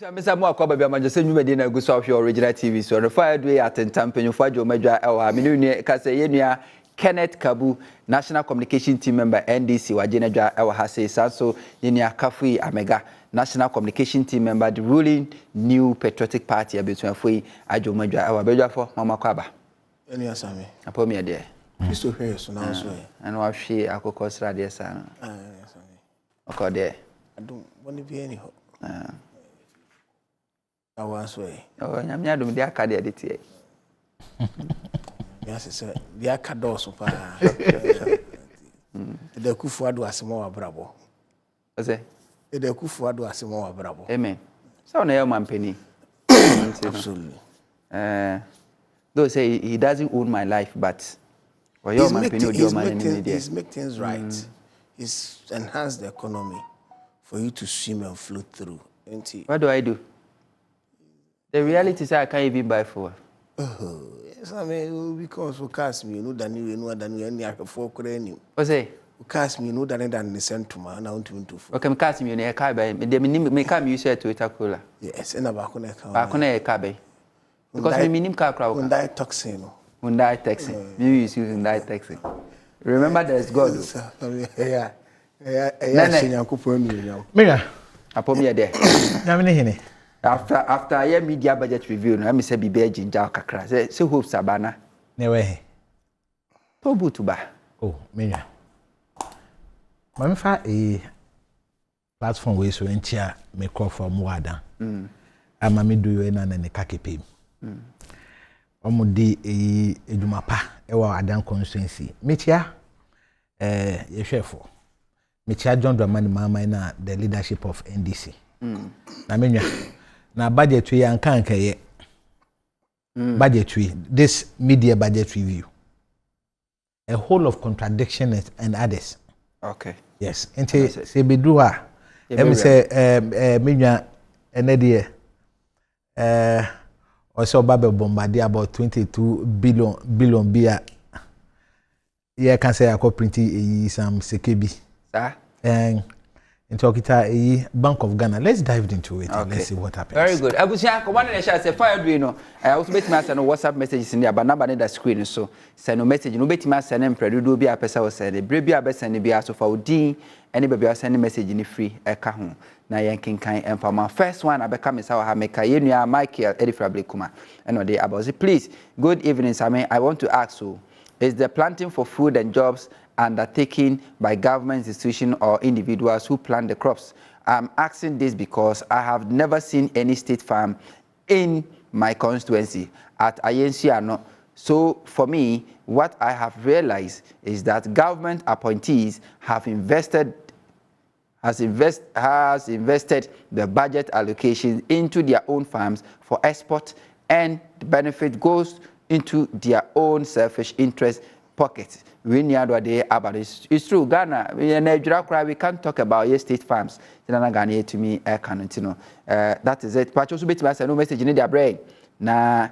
Mr. Mwakwa baby Amanyosem nnwumadi na guso ahwe original TV so no fire do atentam panyufo adwo madwa ewa me ne kase yenua Kenneth Kabu National Communication Team Member NDC wagye dwa ewa ha sei so yenua Kafui Amega National Communication Team Member the ruling New Patriotic Party abetuafo adwo madwa ewa bedwafo mama kwaba yenua same apomi ade Kristo hwe so na so eno ahwe akokọ srade sa no same okode adum woni bi eni ho awaswe nyame adum dia ka de tie yes sir dia ka do so pa de kufu ado asemo wa brabo ose de kufu ado asemo wa brabo amen so na your mampeni absolutely though say he doesn't own my life but he's make things right. He's enhanced the economy for you to swim and float through. What do I do? The reality is I can't even buy for. Oh, yes, I mean, because we cast me, you know, than you know, than you any other for any. What's it? We cast me, you know, than the sentiment, and I want to into. Okay, cast me in a car by the minimum come you said to it a cooler. Yes, and about a car by. Because the minimum car crowd. When die toxin. When die taxing. You use using die taxing. Remember there's God. Yeah. Mira. Apomi there. After a media budget review, no, I say be jinja kakra. Say hope sabana. Newe. Tobu tuba. Oh, Mira. Mami fa a platform we so entia me call for Muada. Ama me do you na ne kakepe. Omudi edumapa ewa Adan constituency. Metia ye chefo. Metia John Dramani Mama na the leadership of NDC. Na menwa na budget we anka ye budget we this media budget review a whole of contradiction and others. Okay. Yes. Ente se bedu a em say menwa enede also Babe bombarded about 22 billion beer. Yeah, can say I could print some sekebi. And in Tokita Bank of Ghana. Let's dive into it and let's see what happens. Very good. Abusia, one in the chat say fire do you know. I also bet me send WhatsApp messages in there, but number in the screen so send no message. No bet me send them do be a person will send. Brebe be send be so for Odin. Anybody will send message in free eka ho. Na yankin kan empama. First one abeka me sawa ha meka yenua Michael Edifrable Kuma. And they about please. Good evening, Sammy. I want to ask so is the planting for food and jobs undertaken by government institutions or individuals who plant the crops? I'm asking this because I have never seen any state farm in my constituency at Ayensiano. So for me, what I have realized is that government appointees have invested the budget allocation into their own farms for export, and the benefit goes into their own selfish interest pockets. We need about it. It's true. Ghana, we can't talk about your state farms. Ghana to me, that is it. But also, no message in their brain. Na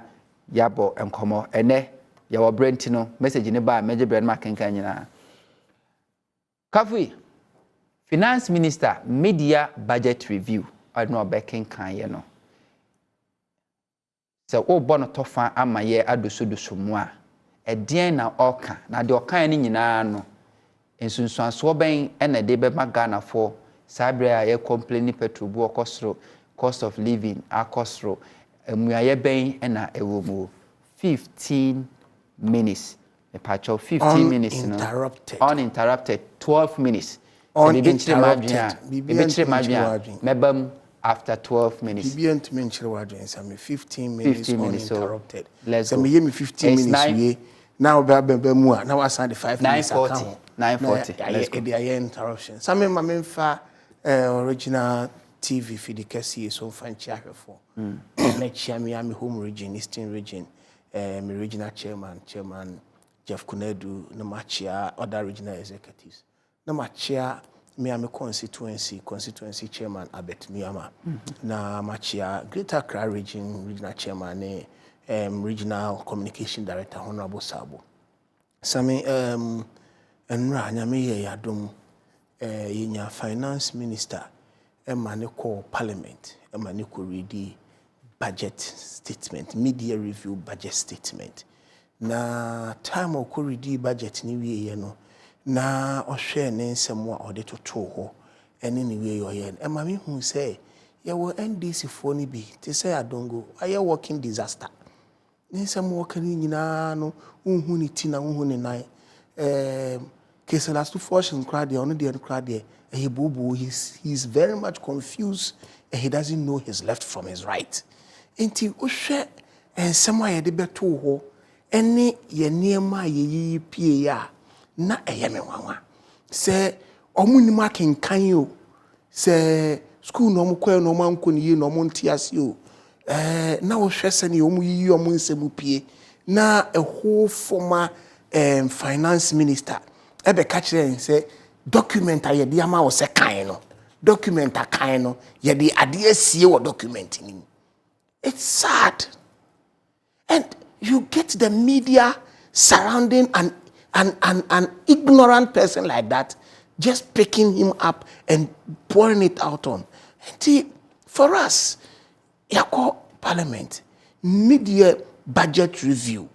yabo and komo ene yawa brain tino message in ba major brain marking kanyina. Kafui, Finance Minister, media budget review. I know backing kanyano. So, oh, bono tofa ama ye adusu mwa. Edien na oka na de oka ni nyina no ensunsuanso ben na de be magana for sabre a ye complain petrol bu okosro cost of living akosro emuaye ben na ewomu 15 minutes e pacho 15 minutes no uninterrupted 12 minutes uninterrupted mebam after 12 minutes. 15 minutes uninterrupted. So me 15 minutes now now I signed the 5 minutes 9:40. The interruption. Some my original TV for the KC so fan for. Next year me home region, Eastern region, my regional chairman Jeff Kunedu, no machia other regional executives. No machia me am a constituency chairman Abet Miyama. Na machia Greater Accra regional chairman regional communication director Honorable Sabo. Sami enra nyame ye yadom yenya finance minister ɛma ne kɔ parliament ɛma ne kɔ ready budget statement media review budget statement na time ɔkɔ ready budget ni wie no na ɔhwɛ ne nsɛm a ɔde toto hɔ ɛne ne wie ɔyɛ ɛma me hu sɛ yɛwɔ NDC foɔ ni bi te sɛ adongo ayɛ working disaster ne nsɛm wɔka ne nyinaa no unhu ne ti na unhu ne nan Keselastu fortune crowd there, only the crowd there. He's very much confused and he doesn't know his left from his right. Until Ushe and somewhere the beto ho any ye near my ye PA na a yamewa. Say Omunima can you say school no more no man kun ye no montias you. Now Shesani Omu Yomun na a whole former finance minister. Ebe catch them say document a yedi ama o se kan no document a kan no yedi ade sie wo document ni. It's sad. And you get the media surrounding an ignorant person like that, just picking him up and pouring it out on. And for us, yako parliament, media budget review,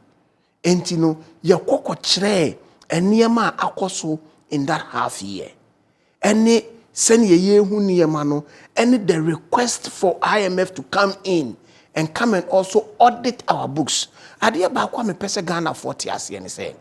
and you know, yako kochre and niyama akoso in that half year. Any send ye hu niyama no, any the request for IMF to come in and come and also audit our books. Adia ba kwa me pese Ghana 40 ase ne say.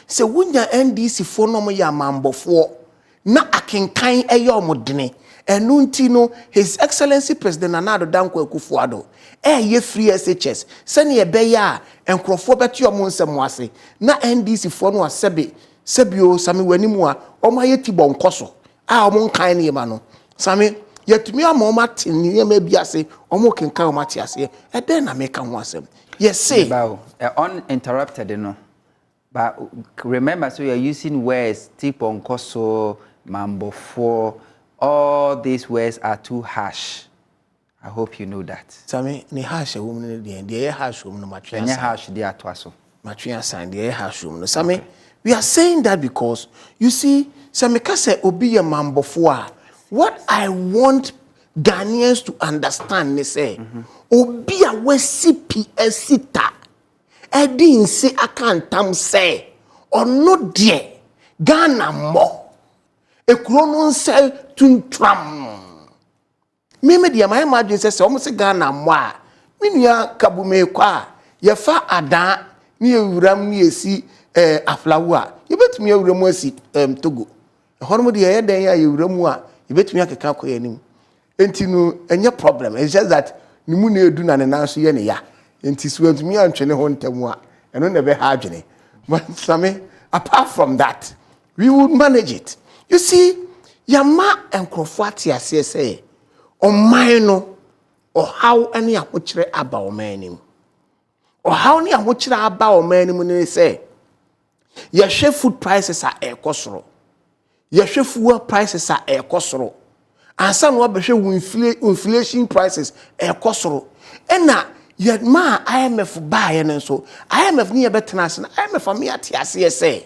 Se wunya NDC fo no mo ya mambofo na akenkan eye omodene. Enu nti no His Excellency President Nana Addo Dankwa Akufo-Addo ye free SHS sene ye be ya enkrofo beti omo nsem ase na NDC fo no asebe sebio sami wanimu a omo aye tibon koso a omo nkan ne ma no sami yetumi ama omo atini ma bi ase omo kenkan omo ati ase e den na meka ho asem yes say uninterrupted no but remember so you're using words tibon koso mambofo. All these words are too harsh. I hope you know that. Sami ni harsh woman the harsh woman matria. Any harsh they are twaso. Matria sign the harsh woman. Sami we are saying that because you see Sami ka say obi a mambofo. What I want Ghanaians to understand is say obi a we CPS sita edi nse akantam say or not there Ghana more. Ekronon sel tuntram. Meme dia my imagine say almost Ghana mwa. Minua kabume kwa ye fa adan ni ewuram ni esi aflawo ye betumi ewuram asi Togo. Hono de ye den ya ewuram a ye betumi akeka koya nim. Enti no enye problem. It's just that ni mu na edu na ne nanso ye ne ya. Enti so entumi antwene ho ntamu a eno na be ha adwene. But Sami, apart from that, we would manage it. You see, yama enkrofati ase say oman no or how any ahochire aba oman nim. Or how ni ahochire aba oman nim ne say ye hwe food prices are ekosoro. Ye hwe fuel prices are ekosoro. Ansa no obehwe inflation prices ekosoro. Ena ye ma IMF ba ye ne so IMF ni ye betena ase na IMF am ya te ase say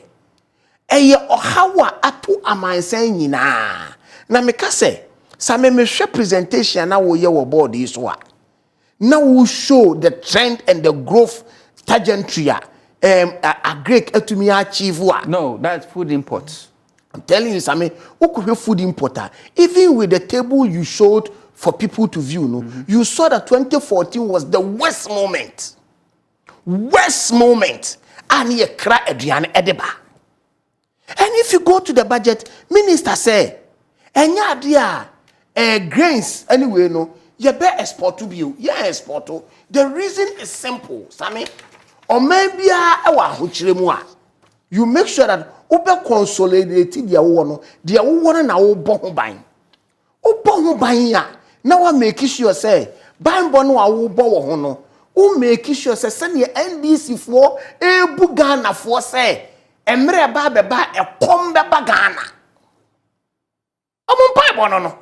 eye ohawa atu amansan nyina na meka se same mehwe presentation na wo ye wo board yi so a na wo show the trend and the growth trajectory a great atumi achieve wa. No, that's food imports. I'm telling you same who food importer even with the table you showed for people to view no you saw that 2014 was the worst moment and ye kra aduane edeba. And if you go to the budget, minister say, enya dia grains anyway no, you be export to be, yeah export to. The reason is simple, Sami. Or maybe you make sure that ube consolidated their one na obo ho ban. Obo ho ban ya. Now I make sure say, ban bono a obo ho no. O make sure say send your NDC for ebu Ghana for say emre ba beba ekom beba Ghana omumpa bono no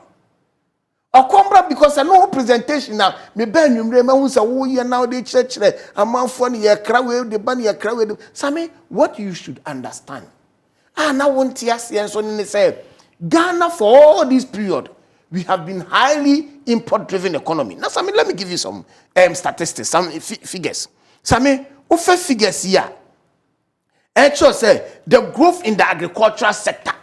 okombra because no presentation now me ben nwumre ma hu say wo ye now dey chire amanfo ne ye kra we de ba ne ye kra we Sami what you should understand na wonti ase enso ne say Ghana for all this period we have been highly import-driven economy. Now, Sammy, let me give you some statistics, some figures. Sammy, what figures here? Actually, say the growth in the agricultural sector.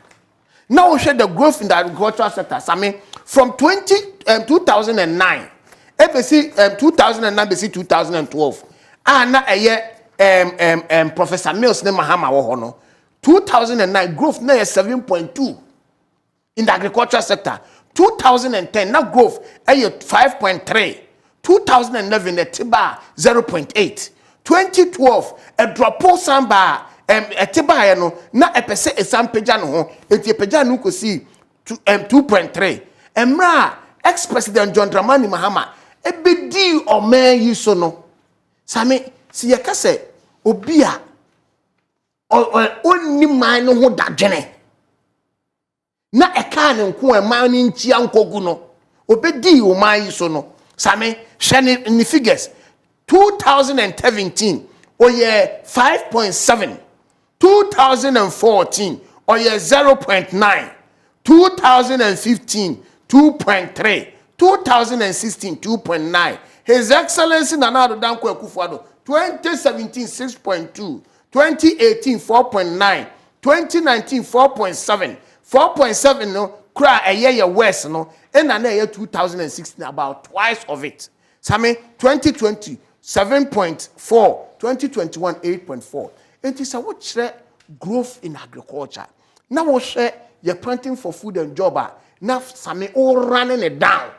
Now we share the growth in the agricultural sector. Sammy, from 2009, ABC 2009, BC 2012. And a year, Professor Mills ne Mahama wohono. 2009 growth na 7.2 in the agricultural sector. 2010 now growth 5.3. 2011 a tiba 0.8. 2012 a drop samba a tiba no na a pese a sampeja no ho enti peja no ko si 2.3. Emra ex-president John Dramani Mahama e bedi o man yi so no same si yakase obi a onni man no ho dadwene na eka ne nko e man ni nchia nkogu no obedi o man yi so no same hwe ni figures 2017 oye 5.7 2014 oye 0.9 2015 2.3 2016 2.9 His Excellency Nana Addo Dankwa Akufo-Addo 2017 6.2 2018 4.9 2019 4.7 4.7 no kura a year west no and na year 2016 about twice of it. Same 2020 7.4 2021 8.4. It is a what growth in agriculture. Now we share you're planting for food and job. Now same all running it down.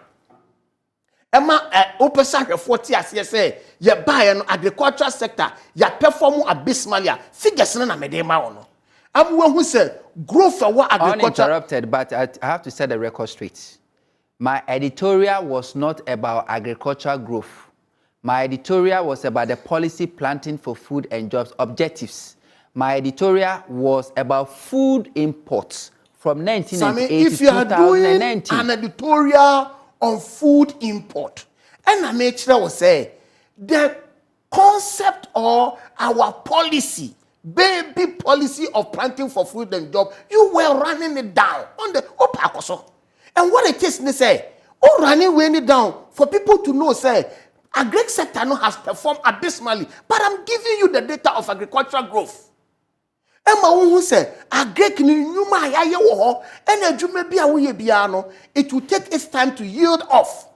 Emma opesa 40 as you say you buy an agricultural sector you perform abysmally figures na medema ono am who say growth for what agriculture uninterrupted, but I have to set the record straight. My editorial was not about agricultural growth. My editorial was about the policy planting for food and jobs objectives. My editorial was about food imports from 1998 to 2019. If you are doing an editorial on food import, and I make sure I say the concept or our policy, baby policy of planting for food and job, you were running it down on the Opakoso. And what it is, they say, oh, running it down for people to know, say, agric sector no has performed abysmally, but I'm giving you the data of agricultural growth. Emma who say agric ni nyuma ayaye wo ho ena adwuma bia wo ye bia no it will take its time to yield off.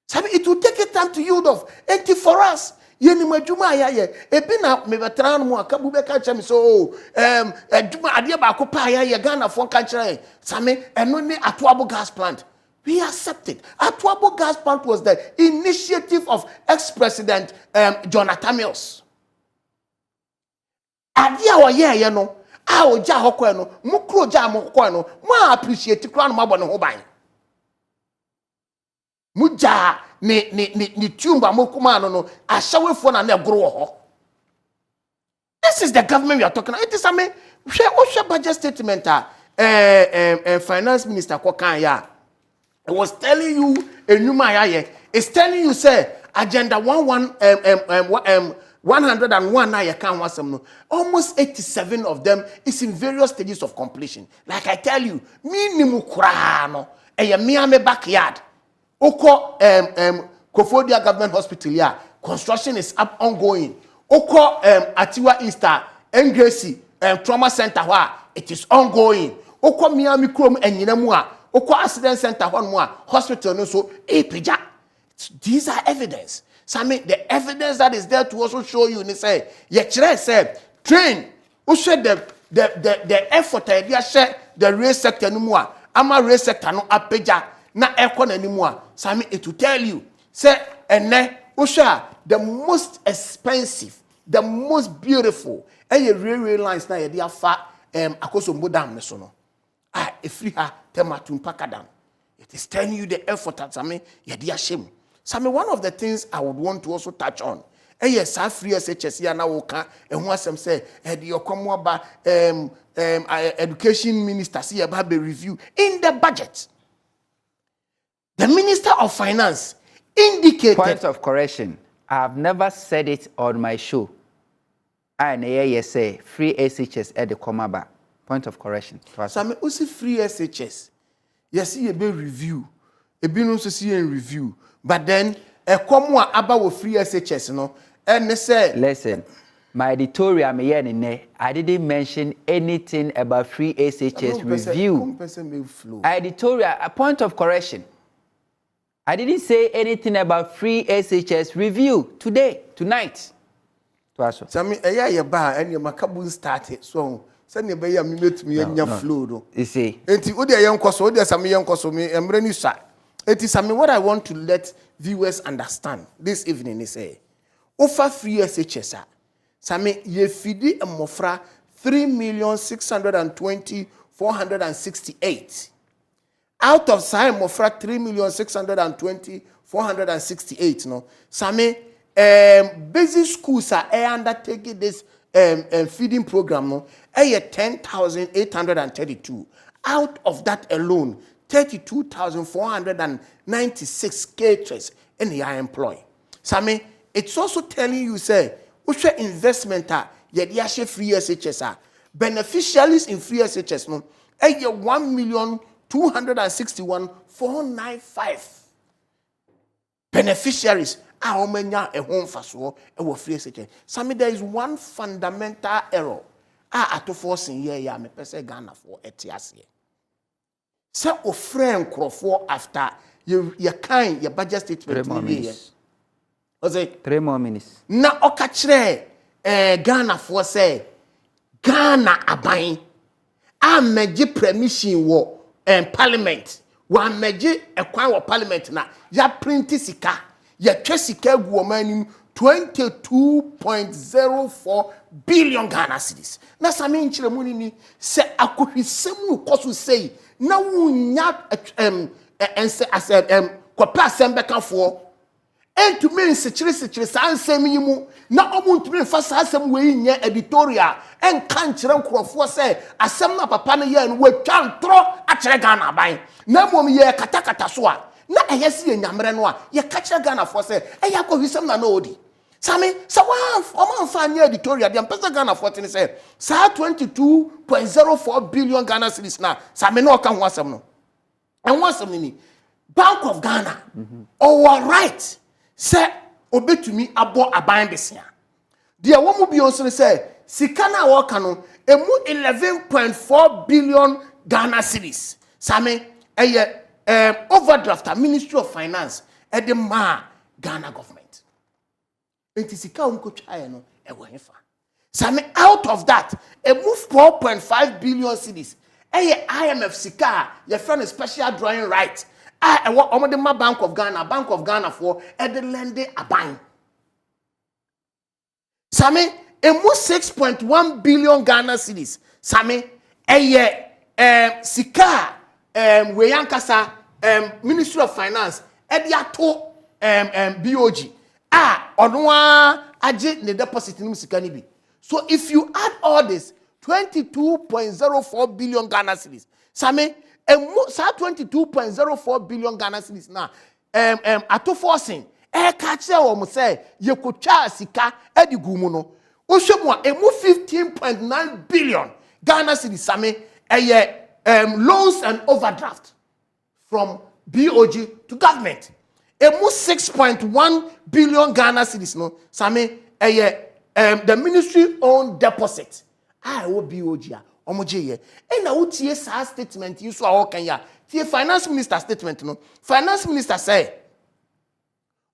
Sabi it will take its time to yield off. And for us ye ni adwuma ayaye ebi na me veteran mu akabu be ka chem so adwuma ade ba ko pa ayaye Ghana fo ka kire sami eno ni Atuabo gas plant. We accepted. Atuabo gas plant was the initiative of ex-president Jonathan Mills. Adia wa ye no a oja hokwa no mu kro oja mo hokwa no mo appreciate kra no mabo ne ho ban mu ja ni tumba mo kuma no ahyawefo na egoro ho. This is the government we are talking about. It is a me hwe budget statement finance minister Kokan ya I was telling you enuma ya it's telling you say agenda 101 na yekan wasem no almost 87 of them is in various stages of completion. Like I tell you, minimum kura no e me backyard. Oko Kofodia Government Hospital ya construction is up ongoing. Oko Atiwa Easter Engresi trauma center wa it is ongoing. Oko Miami Chrome enyinamu a oko accident center hon mo a hospital no so epeja. These are evidence. Sami, the evidence that is there to also show you, and say, say, train, who said the effort idea share the race sector no more. Ama race sector no apeja na aircon anymore. Sami, it will tell you, say, and ne, Usha, the most expensive, the most beautiful, and your railway lines na idea fa akoso mbodam nesono. If you have tematum pakadam, it is telling you the effort at Sami, yadia shame. So one of the things I would want to also touch on. Yes, I free SHS here now and once some say your ba education minister see about the review in the budget. The Minister of Finance indicated point of correction. I have never said it on my show. I say free SHS at the Komaba. Point of correction. So I also free SHS. yes ye be review ebi no so see in review but then ekomo a aba wo free SHS no and say listen my editorial me here ne I didn't mention anything about free SHS review. Editorial, a point of correction. I didn't say anything about free SHS review tonight. Sami eya ba and your makabun started so send be ya me metumi anya flow do. You see. Enti wo de yenkoso wo de sami yenkoso me emre ni sha. Enti sami what I want to let viewers understand this evening is offer free SHS sami ye fidi emofra 3,620,468 out of say emofra 3,620,468 no sami basic schools are undertaking this feeding program no 10,832 out of that alone 32,496 caterers in the employ sami it's also telling you say which investment ye free SHS beneficiaries in free SHS no 1,261,495 beneficiaries omenya home faso free SHS sami there is one fundamental error ato forcing here ya me pese Ghana for etiase say o friend crofo after you kind your budget statement 3 more minutes. Was it 3 more minutes na okachire Ghana for say Ghana aban ameje permission wo parliament wa meje ekwan wo parliament na ya print sika ya twesika gu omanim 22.04 billion Ghana cedis na sami nchire mu ni se akohwisem koso sei na wunya kopa asembekafo entumi nsichire sansem yimu na omuntumi mfa sansem we nye editorial enka nchire nkrofo se asem na papa no ye no watwa ntro akire Ghana ban na mom ye katakata so a na ehesi enyamre no a ye ka kire Ghana fo se eya kohwisem na odi sami so one fan editorial dem pesa Ghana 14 say sa 22.04 billion Ghana cedis na sami no ka ho asem no en wasem ni Bank of Ghana all right say obetumi abo aban besia de wo mu bi onso say sika na wo ka no emu 11.4 billion Ghana cedis sami overdraft Ministry of Finance e de ma Ghana government enti sika unko twae no e wo hefa sami out of that e move 4.5 billion cedis IMF sika your friend special drawing right omode ma Bank of Ghana for the lende aban sami emu 6.1 billion Ghana cedis sami sika we yankasa Ministry of Finance e dia to BOG onwa age ne deposit nim sika ni bi so if you add all this 22.04 billion Ghana cedis sami sa 22.04 billion Ghana cedis na ato forcing ka kire wo mo say ye kotwa sika edigumu no o hwemu a emu 15.9 billion Ghana cedis sami loans and overdraft from BOG to government emu 6.1 billion Ghana cedis no sami the ministry owned deposit wo BOG omoje ye na wotie sa statement you so awokan ya tie finance minister statement no finance minister say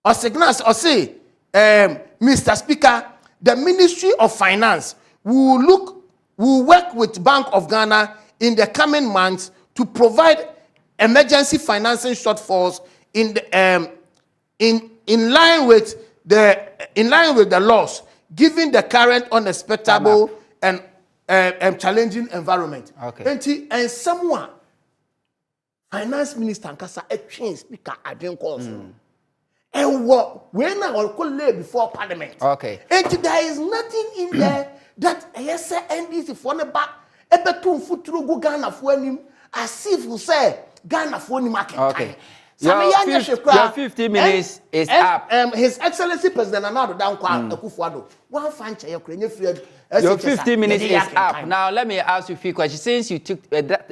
Mr. Speaker the Ministry of Finance will work with Bank of Ghana in the coming months to provide emergency financing shortfalls in line with the laws given the current unexpected and challenging environment. Okay. And someone finance minister nkasa change speaker adwen calls. And what when I will call before parliament. Okay. And there is nothing in there that yes NDC for the back ebetum futuro go Ghana for him as if you say Ghana for him market. Okay. Your 50 minutes is up. His Excellency President Anado Dankwa Akufo-Addo. One fan chair krenye free. Your 50 minutes is up. Now let me ask you a few questions. Since you took that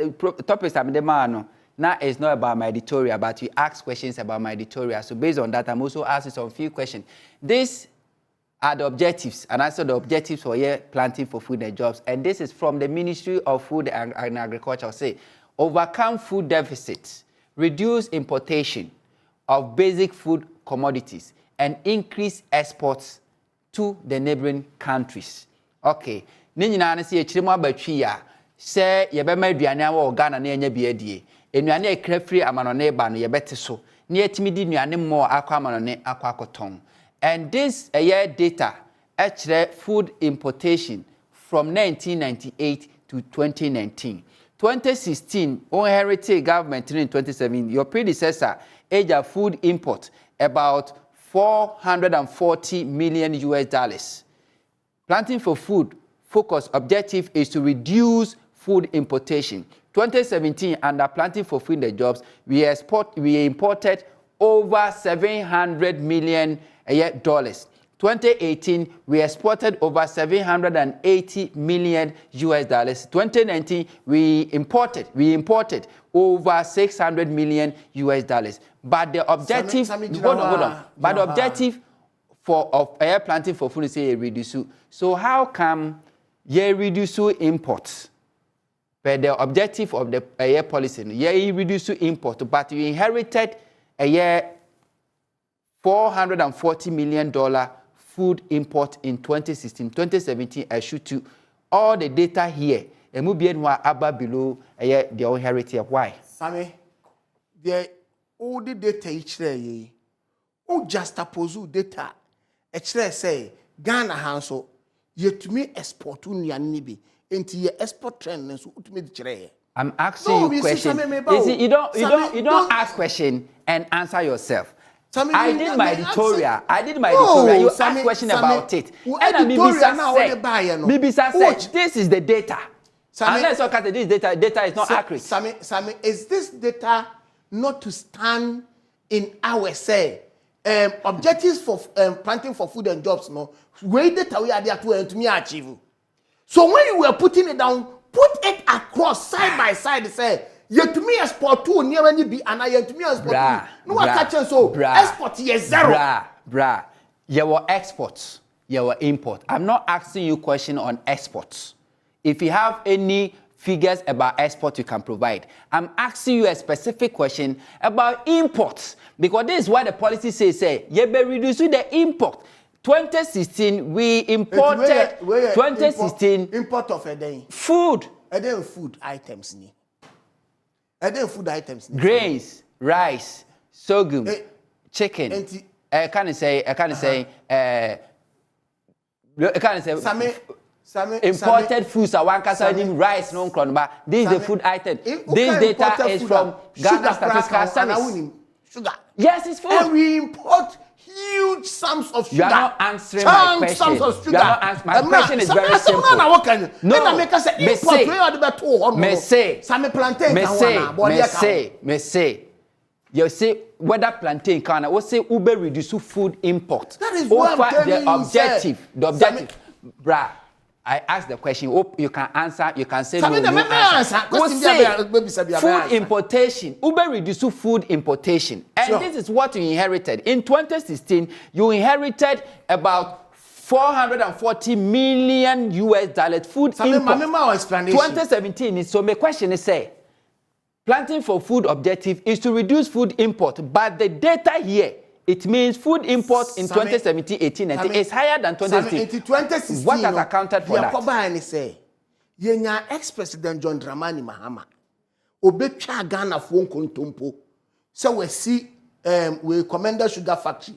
topics I'm the man, now it's not about my editorial, but you ask questions about my editorial. So based on that, I'm also asking some few questions. These are the objectives, and also the objectives for year planting for food and jobs. And this is from the Ministry of Food and Agriculture. Say, overcome food deficits, reduce importation of basic food commodities, and increase exports to the neighboring countries. Okay. Ne nyina na se ekiremu abatwi ya se yebema aduane awo Ghana na enya biadie enuane ekrafiri amanone ba no yebete so ne yetimi di nuane mo akwa amanone akwa akoton. And this year data actually food importation from 1998 to 2019. 2016 inherited government in 2017 your predecessor age food import about $440 million US. Planting for food focus objective is to reduce food importation. 2017 under planting for food and jobs we imported over $700 million. 2018 we exported over $780 million US. 2019 we imported over $600 million US. But the objective hold on. But the objective of air planting for food is say reduce. So how come you reduce imports? But the objective of the air policy, you reduce import, but you inherited a year $440 million food import in 2016, 2017. I shoot to all the data here. And we be aba below the inherited. Why? Sammy, the all the data each day, oh just oppose data. Each say Ghana hanso yet to me export to nibi into your export trend so to me the I'm asking you question. You don't ask question and answer yourself. I did my editorial. You asked question about it. And Mibisa said, this is the data. Unless you look this data is not accurate. Sammy, is this data not to stand in our say? Objectives for planting for food and jobs, no. Where data we are there to me achieve. So when you were putting it down, put it across side by side. Say, yet to me export two near any be and I yet to me export two. No one catches so export is zero. Your exports, your import. I'm not asking you question on exports. If you have any figures about export you can provide. I'm asking you a specific question about imports. Because this is what the policy says, you be reducing the import. 2016, we imported, 2016, import of a day. Food. A day food items. Food items. Grains, rice, sorghum, chicken. I can't say, imported foods are one category, rice, no crony. This is the food item. This data is from Ghana Statistical Service. Sugar. Yes, it's food. And we import huge sums of sugar. You are not answering my question. Sums of sugar. You are not answering. My question is very simple. No, me say. You say whether plantain can. What say Uber reduce food import? That is what I'm telling you. The objective. Bruh. I asked the question. Hope you can answer. You can say no. Food importation. Uber reduce food importation, and this is what you inherited in 2016. You inherited about $440 million US food import. 2017 so my question is say, planting for food objective is to reduce food import, but the data here. It means food import in 2017, 18, 19 is higher than 2016. What has accounted for that? Yenya ex-president John Dramani Mahama obetwa Ghana fo nkontompo se we si we commander sugar factory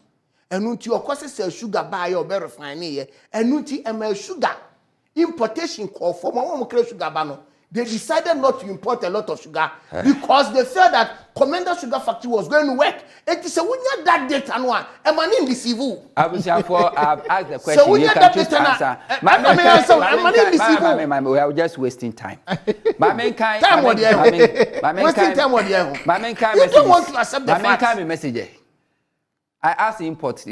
enunti okose sell sugar buy or be refine ye enunti ml sugar importation call for mo kre sugar ba no. They decided not to import a lot of sugar because they felt that Commander Sugar Factory was going to work. It is a winner that data no one. Am I in deceive you? I've asked the question. So you can just answer. We are just wasting time. Wasting time what you don't want to accept the facts. Message. I asked import.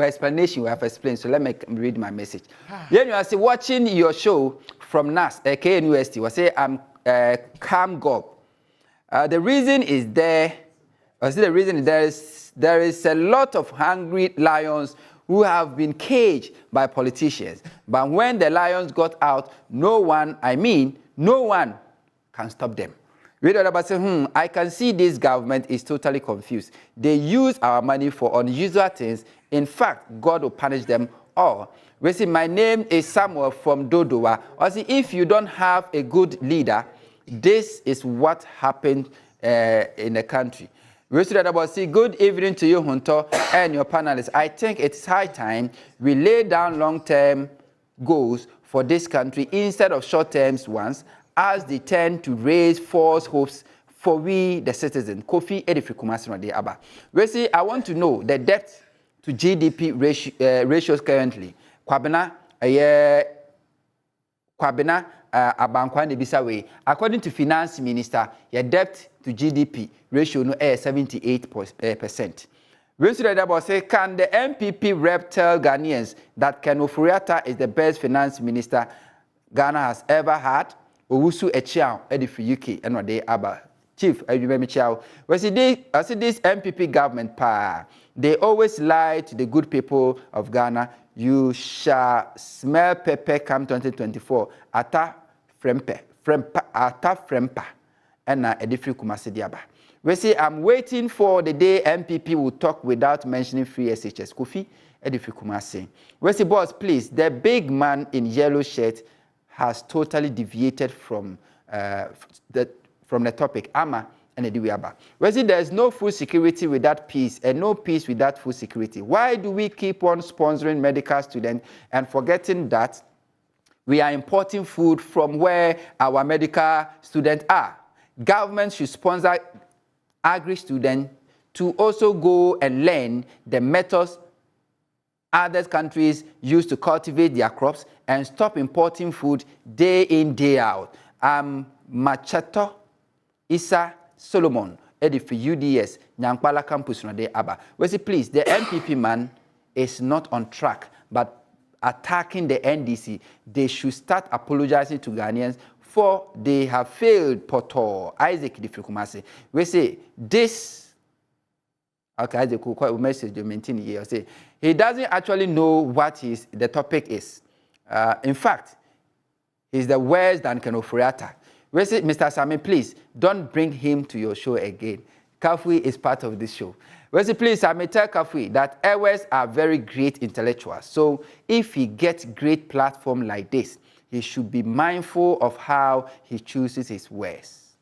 Explanation we have explained. So let me read my message. Then you are watching your show from NAS, KNUST. I say I'm Cam Gob. The reason is there. I see the reason is there is a lot of hungry lions who have been caged by politicians. But when the lions got out, no one can stop them. Read about say, I can see this government is totally confused. They use our money for unusual things. In fact, God will punish them all. We see, my name is Samuel from Dodowa. I see, if you don't have a good leader, this is what happened in the country. We see that about say, good evening to you, Hunter, and your panelists. I think it's high time we lay down long-term goals for this country instead of short-term ones, as they tend to raise false hopes for we, the citizens. Kofi Edifi Kumasi de Aba. We see, I want to know the debt to GDP ratios currently. Kwabena, Abankwa Nebisawe. According to Finance Minister, your debt to GDP ratio no 78%. We see that about say, can the MPP rep tell Ghanaians that Ken Ofori-Atta is the best finance minister Ghana has ever had? Owusu Echiao, Edifi UK, and what they aba. Chief, I remember Chiao. I see this MPP government, they always lie to the good people of Ghana. You shall smell pepper come 2024. Ata frempa, and Edifi Kumasi Diaba. We say, I'm waiting for the day MPP will talk without mentioning free SHS. Kofi Edifi Kumasi. We say, boss, please, the big man in yellow shirt has totally deviated from the topic. Ama and Ediwiaba. We see there's no food security without peace and no peace without food security. Why do we keep on sponsoring medical students and forgetting that we are importing food from where our medical students are? Government should sponsor agri students to also go and learn the methods other countries use to cultivate their crops and stop importing food day in, day out. Machato Isa Solomon, Edifi UDS, Nyankpala campus no de Aba. We say, please, the MPP man is not on track, but attacking the NDC. They should start apologizing to Ghanaians for they have failed Poto Isaac Difikumasi. We say this. Okay, Isaac will quite message you maintain here. Say he doesn't actually know what the topic is. In fact, he's the worse than Ken Ofori-Atta. We say, Mr. Sami, please don't bring him to your show again. Kafui is part of this show. We say, please, Sami, tell Kafui that Airways are very great intellectuals. So if he gets great platform like this, he should be mindful of how he chooses his words.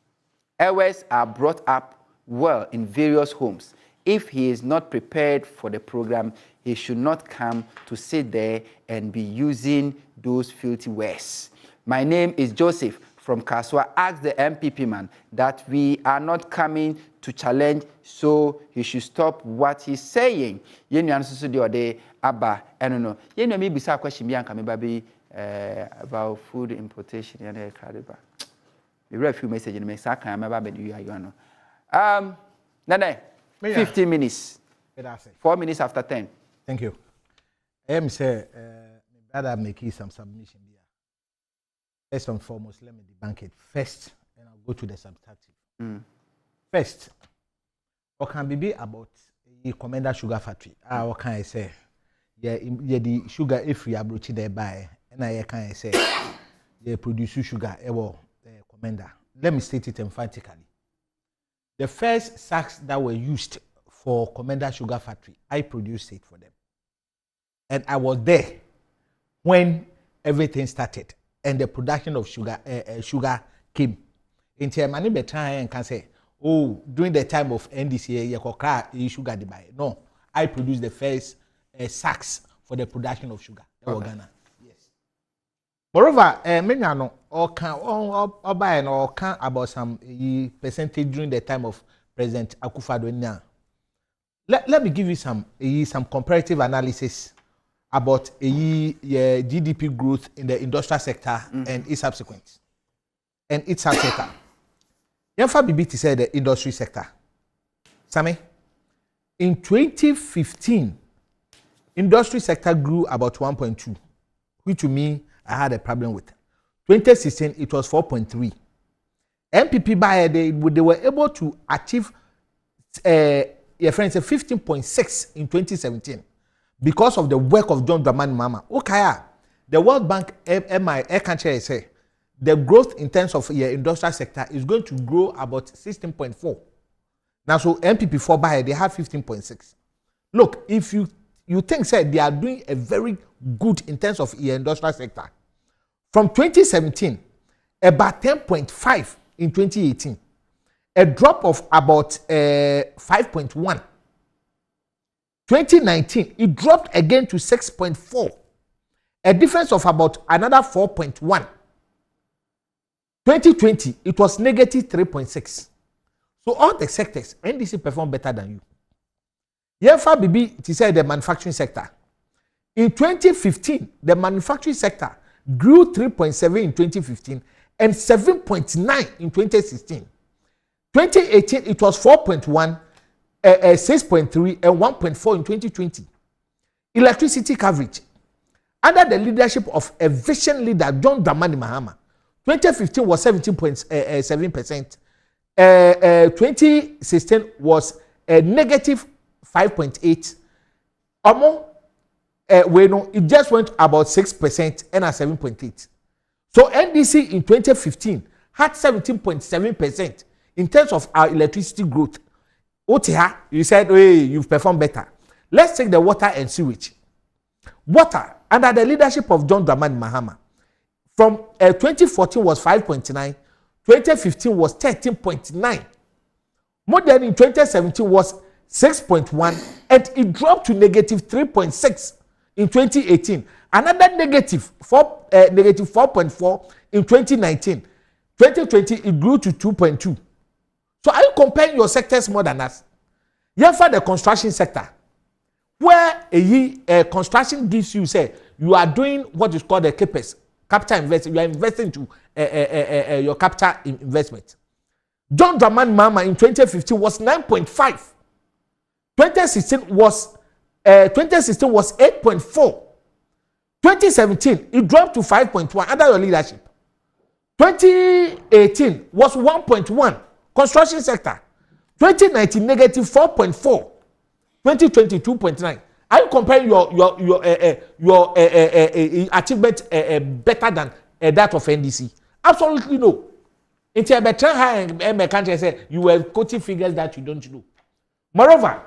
Airways are brought up well in various homes. If he is not prepared for the program, he should not come to sit there and be using those filthy words. My name is Joseph from Kaswa. Ask the MPP man that we are not coming to challenge, so he should stop what he's saying. Yenu ansusu di ode aba enono. Yenu mi bisa question bi anka me baby about food importation yana kariba. We read a few messages in me saka am ba be you are Nane 15 minutes. 4 minutes after 10. Thank you. I say brother make some submission here. First and foremost, let me debunk it first, and I'll go to the substantive. First, what can be about a Commander Sugar Factory? What can I say? Yeah, the sugar if we approach there by, and I can say, they produce sugar. Commander. Let me state it emphatically. The first sacks that were used for Commander Sugar Factory, I produced it for them, and I was there when everything started. And the production of sugar came. In time, many better and can say, oh, during the time of NDC, sugar they buy. No, I produced the first sacks for the production of sugar. Okay. Ghana. Yes. Moreover, many are no or buy or can about some percentage during the time of President Akufo-Addo. Let me give you some comparative analysis about GDP growth in the industrial sector and its subsequent. And its subsector. Yamfa BBT said the industry sector. Sami, in 2015, industry sector grew about 1.2, which to me, I had a problem with. 2016, it was 4.3. MPP by they were able to achieve your friends 15.6 in 2017 because of the work of John Dramani Mahama. Okay, the World Bank MI country say the growth in terms of your industrial sector is going to grow about 16.4. Now, so MPP 4 by they have 15.6. Look, if you think say they are doing a very good in terms of your industrial sector, from 2017, about 10.5 in 2018, a drop of about 5.1. 2019, it dropped again to 6.4, a difference of about another 4.1. 2020, it was negative 3.6. So all the sectors, NDC performed better than you. Yefa Bibi, it said the manufacturing sector. In 2015, the manufacturing sector grew 3.7 in 2015 and 7.9 in 2016. 2018, it was 4.1, 6.3, and 1.4 in 2020. Electricity coverage. Under the leadership of a vision leader, John Dramani Mahama, 2015 was 17.7%. 2016 was a negative 5.8. It just went about 6% and at 7.8. So NDC in 2015 had 17.7% in terms of our electricity growth. OTH, you said, hey, you've performed better. Let's take the water and sewage. Water, under the leadership of John Dramani Mahama, from 2014 was 5.9, 2015 was 13.9. More than in 2017 was 6.1, and it dropped to negative 3.6 in 2018. Another negative 4.4 in 2019. 2020 it grew to 2.2. So are you comparing your sectors more than us? Yeah, for the construction sector, where a construction gives you, say, you are doing what is called a CAPEX, capital investment. You are investing to your capital investment. John Dramani Mahama in 2015 was 9.5. 2016 was 8.4. 2017 it dropped to 5.1 under your leadership. 2018 was 1.1 construction sector. 2019 negative 4.4. 2020 2.9. Are you comparing your achievement better than that of NDC? Absolutely no. It's a better high country say you were quoting figures that you don't know. Moreover,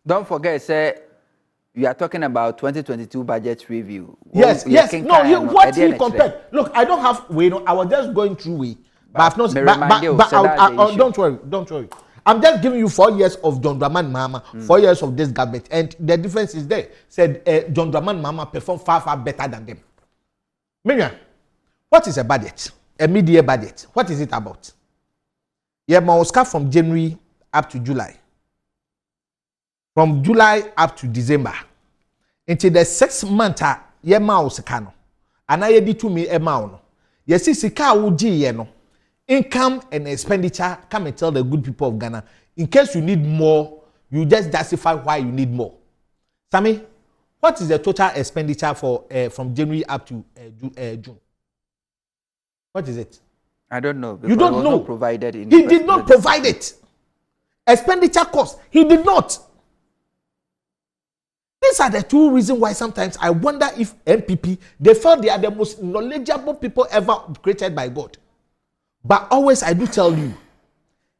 don't forget, say you are talking about 2022 budget review. Yes. No, what he compared. Look, I don't have I was just going through but I've not. But don't worry. I'm just giving you 4 years of John Dramani Mahama, 4 years of this government, and the difference is there. Said John Dramani Mahama performed far better than them. Miriam, what is a budget? A mid-year budget. What is it about? Yeah, Oscar from January up to July. From July up to December. Until the 6 months, yeah, Oscar no. And I did to me a no. Yes, sika uji ye no. Income and expenditure, come and tell the good people of Ghana. In case you need more, you just justify why you need more. Sammy, what is the total expenditure for from January up to June? What is it? I don't know. You don't know. Not provided in he did not provide it. Expenditure cost. He did not. These are the two reasons why sometimes I wonder if MPP, they felt they are the most knowledgeable people ever created by God. But always I do tell you,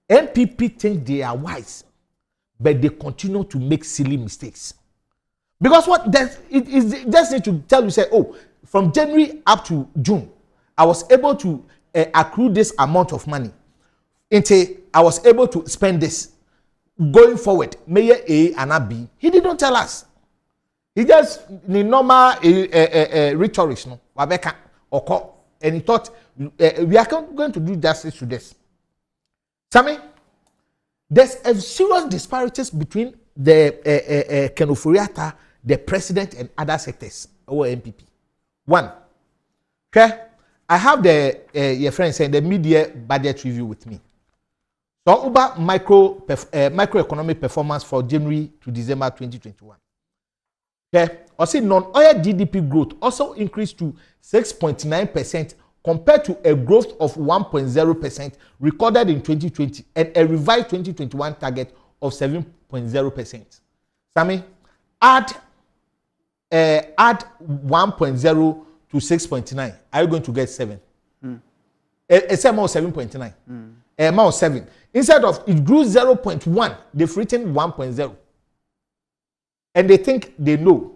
MPP think they are wise, but they continue to make silly mistakes. Because it just need to tell you, say, oh, from January up to June, I was able to accrue this amount of money. Until I was able to spend this. Going forward, Mayor A and B, he didn't tell us. He just the normal rhetorics, no, Wabeka or and he thought we are going to do justice to this. Sammy, there's a serious disparities between the Kenofuriata, the president, and other sectors or MPP. One, okay, I have the your friend saying the mid-year budget review with me. So over microeconomic performance for January to December 2021. Okay, also non-oil GDP growth also increased to 6.9% compared to a growth of 1.0% recorded in 2020 and a revised 2021 target of 7.0%. Sammy, add 1.0 to 6.9. Are you going to get 7? A sum of 7.9. A amount of 7. Instead of it grew 0.1, they've written 1.0. And they think they know.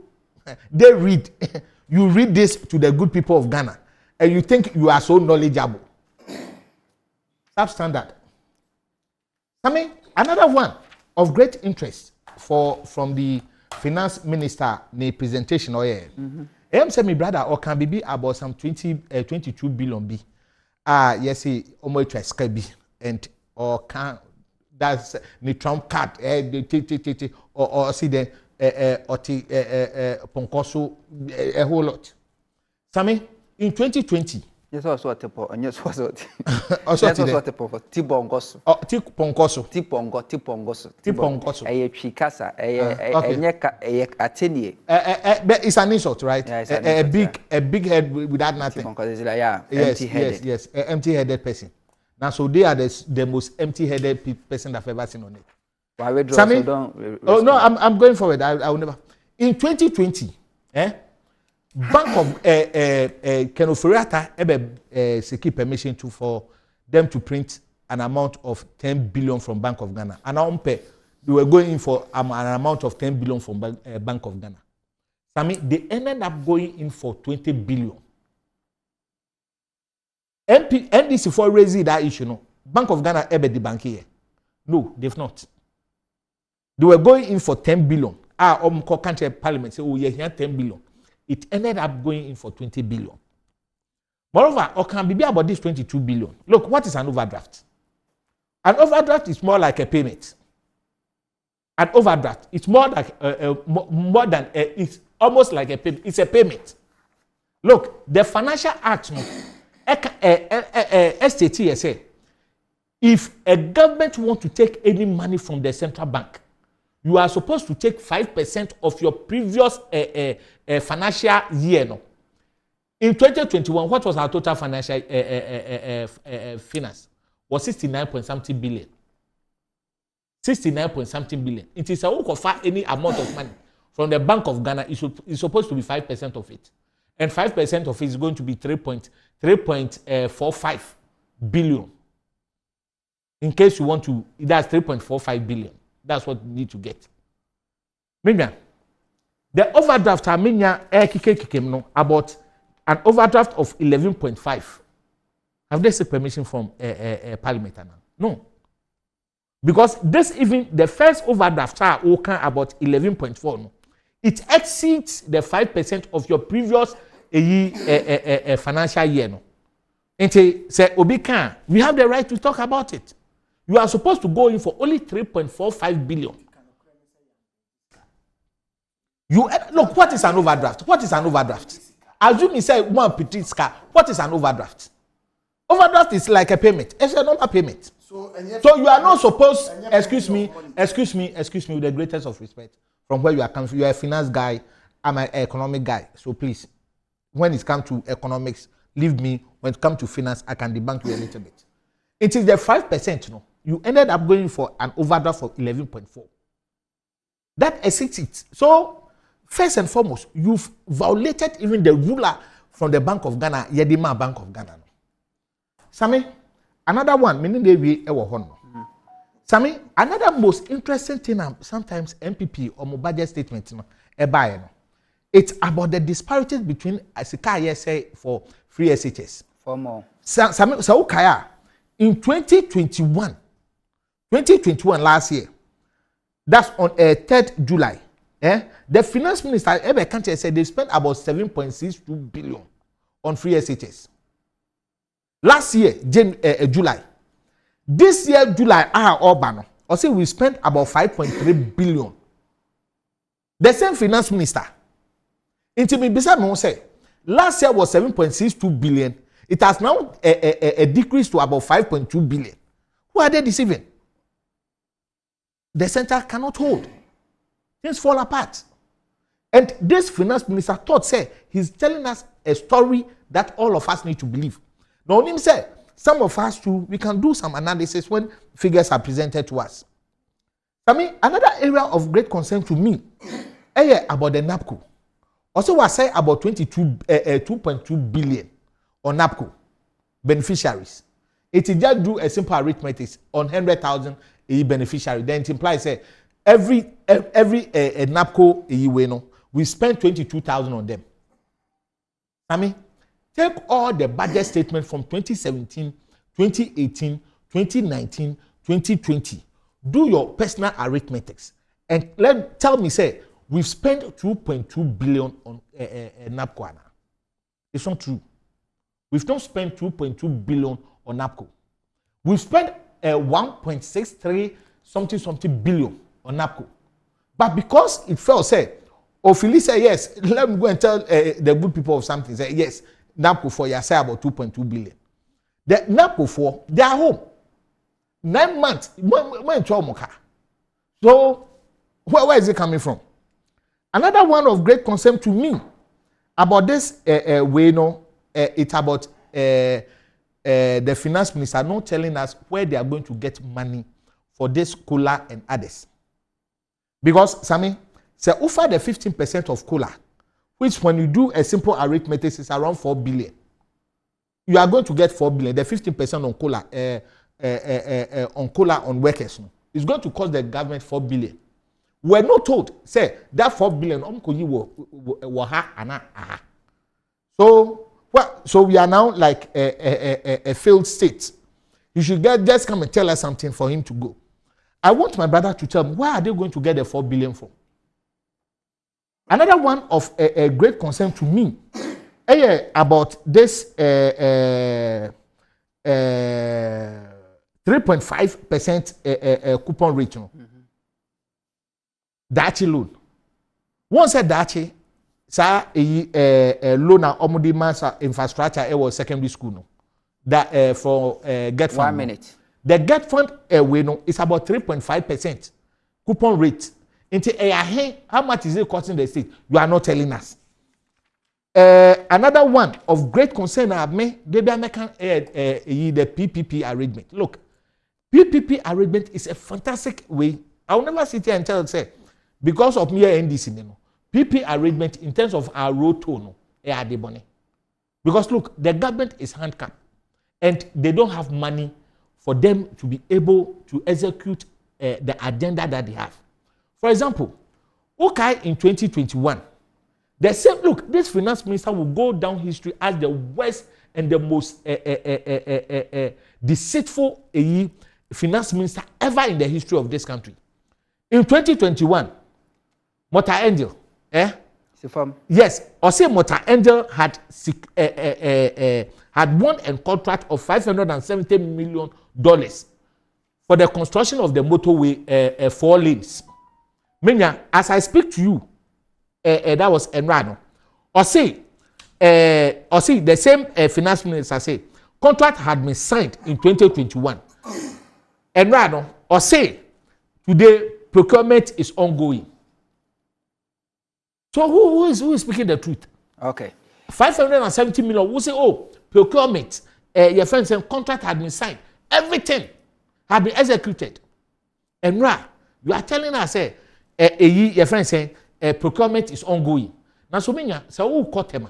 They read. You read this to the good people of Ghana, and you think you are so knowledgeable. Substandard. I mean, another one of great interest from the finance minister in presentation. Oh yeah. I say my brother or can be about some 22 billion b. Yes, almost try Skype and or can that's the Trump card. Or see the Ponkoso a whole lot. Sammy, in 2020. Yes, also a tipo, and yes, also a Tibongoso. Oh, Ponkoso. Tipongoso. A chicasa, a atelier. But it's an insult, right? Yeah, a big head without nothing. Yes, empty-headed person. Now, so they are the most empty-headed person I've ever seen on it. Sammy? Oh no, I'm going forward. I will never. In 2020, Bank of Kenoforiata secured permission for them to print an amount of 10 billion from Bank of Ghana. And now they were going in for an amount of 10 billion from Bank of Ghana. Sammy, they ended up going in for 20 billion. NDC for raising that issue, no. Bank of Ghana ever the bank here. No, they've not. They were going in for 10 billion. Country parliament say, oh, yeah, here 10 billion. It ended up going in for 20 billion. Moreover, or can be about this 22 billion. Look, what is an overdraft? An overdraft is more like a payment. An overdraft, it's more like it's almost like a payment. It's a payment. Look, the Financial Act, STT, if a government wants to take any money from the central bank, you are supposed to take 5% of your previous financial year. No? In 2021, what was our total financial finance? Was 69.something billion. 69.something billion. It is a work of any amount of money from the Bank of Ghana. It's supposed to be 5% of it. And 5% of it is going to be 3.45 billion. In case you want to, that's 3.45 billion. That's what you need to get. Meaning, the overdraft about an overdraft of 11.5. Have they seek permission from Parliament? No. Because this even the first overdraft are about 11.4. No. It exceeds the 5% of your previous financial year. No. And say, Obika, we have the right to talk about it. You are supposed to go in for only 3.45 billion. Look, what is an overdraft? What is an overdraft? Assume you say one petite car. What is an overdraft? Overdraft is like a payment. It's a normal payment. So you are not supposed, excuse me, with the greatest of respect, from where you are coming from. You are a finance guy, I'm an economic guy. So please, when it comes to economics, leave me. When it comes to finance, I can debunk you a little bit. It is the 5%, no. You ended up going for an overdraft of 11.4. That exceeds it. So, first and foremost, you've violated even the ruler from the Bank of Ghana, Yedima Bank of Ghana. Sammy, another one, meaning they be ever hono. Sammy, another most interesting thing, sometimes MPP or budget statement, it's about the disparities between Asika say for free SHS. For more. Sammy, so Kaya, in 2021 last year, that's on 3rd July, the finance minister every country said they spent about 7.62 billion on free SHS. Last year, July. This year, July, Obano, or say we spent about 5.3 billion. The same finance minister. Say, last year was 7.62 billion. It has now a decrease to about 5.2 billion. Who are they deceiving? The center cannot hold. Things fall apart. And this finance minister thought, say, he's telling us a story that all of us need to believe. Now, him say some of us too, we can do some analysis when figures are presented to us. I mean, another area of great concern to me, about the NAPCO. Also, was say about 2.2 billion on NAPCO beneficiaries. It just do a simple arithmetic on 100,000 beneficiary. Then it implies every NAPCO we spend 22,000 on them. I mean, take all the budget statement from 2017, 2018, 2019, 2020. Do your personal arithmetics and tell me, say, we've spent 2.2 billion on NAPCO. It's not true. We've not spent 2.2 billion on NAPCO. We've spent 1.63 something billion on NAPCO. But because it fell, say, Philly say yes, let me go and tell the good people of something. Say yes, NAPCO 4, you say about 2.2 billion. The NAPCO 4, they are home. 9 months, when so where is it coming from? Another one of great concern to me about this it's about the finance minister not telling us where they are going to get money for this cola and others. Because, Sammy, say offer the 15% of cola, which when you do a simple arithmetic is around 4 billion. You are going to get 4 billion. The 15% on cola on workers is going to cost the government 4 billion. We're not told, say, that 4 billion so we are now like a failed state. You should just come and tell us something for him to go. I want my brother to tell me, where are they going to get the 4 billion from? Another one of a great concern to me about this 3.5% coupon rate. Dachi loan. One said Dachi, sa loan na omudi masa infrastructure was secondary school no. That for get fund. 1 minute. The get fund is about 3.5% coupon rate. How much is it costing the state? You are not telling us. Another one of great concern I have made, the PPP arrangement. Look, PPP arrangement is a fantastic way. I will never sit here and tell say because of me and this, PP arrangement in terms of our road tone, because look, the government is handicapped and they don't have money for them to be able to execute the agenda that they have. For example, in 2021, the same look, this finance minister will go down history as the worst and the most deceitful finance minister ever in the history of this country. In 2021, Motor Angel, yes, or say Motor Angel had won a contract of $570 million for the construction of the motorway 4 lanes. Menya, as I speak to you, that was Enrano. Or say the same finance minister say contract had been signed in 2021. Enrano, or say today procurement is ongoing. So who is speaking the truth? Okay. 570 million. Who say, procurement, your friend saying contract had been signed. Everything had been executed. And you are telling us, your friend saying procurement is ongoing. Now, so many, so who caught them?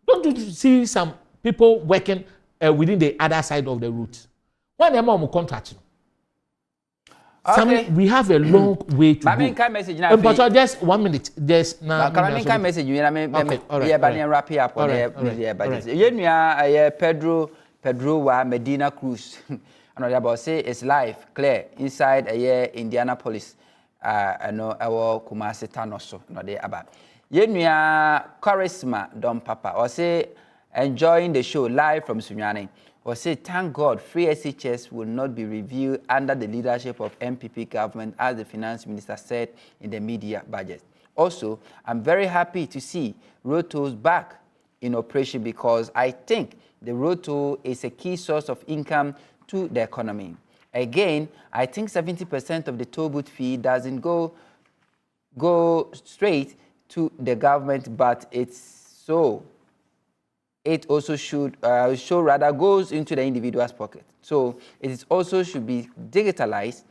Don't you see some people working within the other side of the route? When they are contract. Okay. We have a long way to go. Message now. But just 1 minute. There's now. Message you. Wrap it up on the budget. Pedro wa Medina Cruz. And about say it's live, clear inside Indianapolis. No, our Kumasi Tanoso. No, they about. Charisma Don Papa. Or say enjoying the show live from Sunyani. Or say, thank God, free SHS will not be reviewed under the leadership of MPP government, as the finance minister said in the media budget. Also, I'm very happy to see road tolls back in operation because I think the road toll is a key source of income to the economy. Again, I think 70% of the toll booth fee doesn't go straight to the government, but it's so. it also should show rather goes into the individual's pocket. So it is also should be digitalized,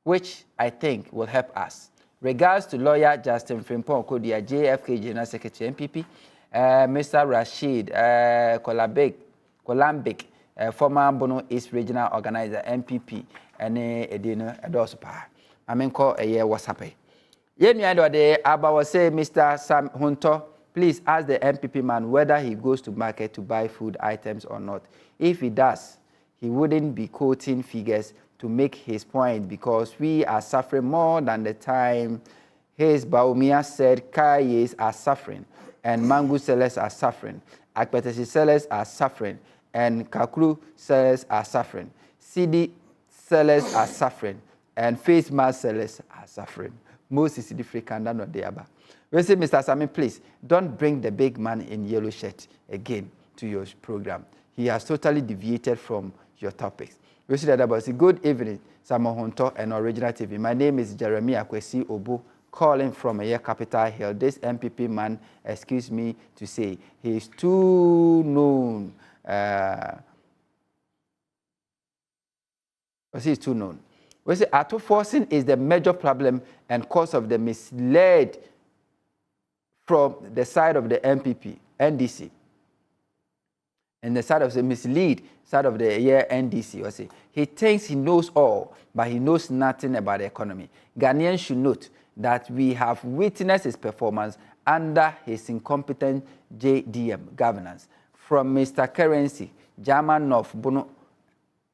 which I think will help us. Regards to lawyer Justin Frimpong Kodia, JFK General Secretary MPP, Mr. Rashid Kolambik, former Bono East Regional Organizer MPP, and Edino Adospa. I mean, call a year was happy. Yen de Aba say Mr. Sam Hunter, please ask the MPP man whether he goes to market to buy food items or not. If he does, he wouldn't be quoting figures to make his point because we are suffering more than the time his Baumia said Kayes are suffering and mango sellers are suffering, Akpetesi sellers are suffering, and Kakulu sellers are suffering, CD sellers are suffering, and face mask sellers are suffering. Most is different than what they are. We say, Mr. Sami, please don't bring the big man in yellow shirt again to your program. He has totally deviated from your topics. We see that about good evening, Samo Honto and Original TV. My name is Jeremiah Kwesi Obu, calling from a Capitol Hill. This MPP man, excuse me to say, he is too known. He's too known. We say auto-forcing is the major problem and cause of the misled from the side of the MPP, NDC. And the side of the mislead side of the NDC. He thinks he knows all, but he knows nothing about the economy. Ghanaians should note that we have witnessed his performance under his incompetent JDM governance. From Mr. Currency, German of Bono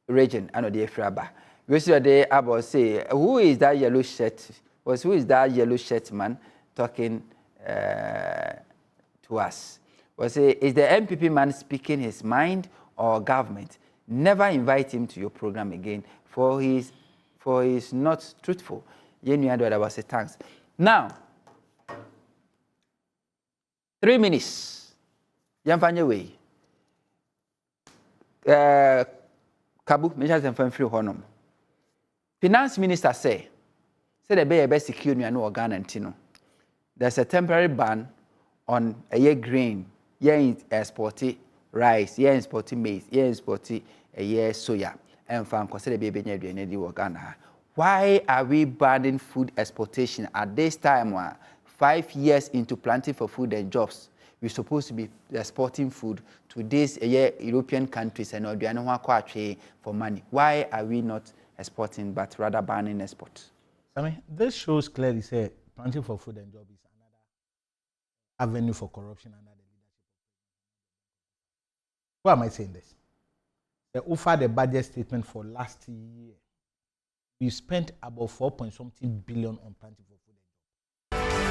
region, and the Efraba. We see the about say, who is that yellow shirt? Who is that yellow shirt man talking to us? Was is the MPP man speaking his mind or government? Never invite him to your program again, for he is not truthful. Was a thanks. Now, 3 minutes. Yamfanye way. Kabu, measures and free honum. Finance minister say the best secure no organ and tino. There's a temporary ban on a year grain, year exporting rice, year exporting maize, year exporting a year soya, and fan consider baby near organ. Why are we banning food exportation at this time? 5 years into planting for food and jobs, we're supposed to be exporting food to these European countries and for money. Why are we not exporting but rather banning export? I mean, this shows clearly say planting for food and jobs is another avenue for corruption under the leadership. Why am I saying this? They offered a budget statement for last year. We spent about 4 point something billion on planting